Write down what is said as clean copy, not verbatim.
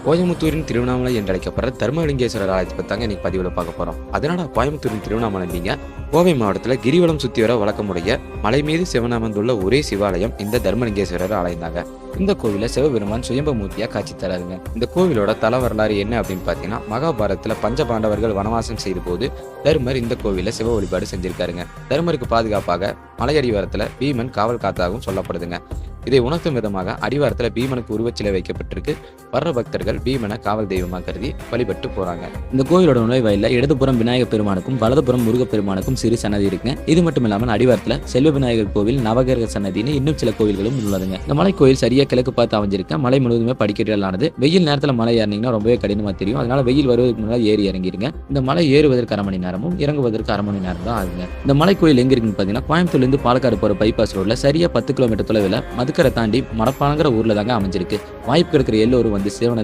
கோயம்புத்தூரின் திருவண்ணாமலை என்று அழைக்கப்படுற தர்மலிங்கேஸ்வரர் ஆலயத்தை பற்றி தாங்க இன்னைக்கு பதிவில் பார்க்க போகிறோம். அதனால கோயம்புத்தூரின் திருவண்ணாமலை இல்லைங்க, கோவை மாவட்டத்தில் கிரிவலம் சுற்றி வர வழக்கமுடைய மலை மீது சிவன் அமர்ந்துள்ள ஒரே சிவாலயம் இந்த தர்மலிங்கேஸ்வரர் ஆலயம் தாங்க. இந்த கோவில சிவபெருமான் சுயம்ப மூர்த்தியா காட்சி தராருங்க. இந்த கோவிலோட தல வரலாறு என்ன அப்படின்னு பார்த்தீங்கன்னா, மகாபாரதத்தில் பஞ்ச பாண்டவர்கள் வனவாசம் செய்த போது தர்மர் இந்த கோவில சிவ வழிபாடு செஞ்சிருக்காருங்க. தர்மருக்கு பாதுகாப்பாக மலையடிவாரத்தில் பீமன் காவல் காத்தாகவும் சொல்லப்படுதுங்க. இதை உணர்த்தும் விதமாக அடிவாரத்துல பீமனுக்கு உருவச்சிலை வைக்கப்பட்டிருக்கு. வர்ற பக்தர்கள் பீமனை காவல் தெய்வமாக கருதி வழிபட்டு போறாங்க. இந்த கோயிலோட நுழைவாயில இடதுபுறம் விநாயகர் பெருமானுக்கும் வலதுபுறம் முருகப் பெருமானுக்கும் சிறு சன்னதி இருக்குங்க. இது மட்டும் இல்லாமல் அடிவாரத்துல செல்வ விநாயகர் கோவில், நவகிரக சன்னதின்னு இன்னும் சில கோவில்களும் உள்ளதுங்க. இந்த மலை கோயில் சரியா கிழக்கு பார்த்து அமைஞ்சிருக்க. மலை முழுவதுமே படிக்கட்டுகளானது. வெயில் நேரத்துல மலை ஏறினீங்கன்னா ரொம்பவே கடினமா தெரியும். அதனால வெயில் வருவதற்கு முன்னாடி ஏறி இறங்கிருங்க. இந்த மலை ஏறுவதற்கு 1/2 மணி நேரமும் இறங்குவதற்கு 1/2 மணி நேரம் தான் ஆகுங்க. இந்த மலை கோயில் எங்க இருக்குன்னு பாத்தீங்கன்னா, கோயம்புத்தூர்ல இருந்து பாலக்காடு போற பைபாஸ் ரோட்ல சரியா 10 கிலோமீட்டர் தொலைவில் மதுக்கரை தாண்டி மடப்பாங்கிற ஊர்ல தாங்க அமைஞ்சிருக்கு. வாய்ப்பு இருக்கிற எல்லோரும் வந்து சிவனை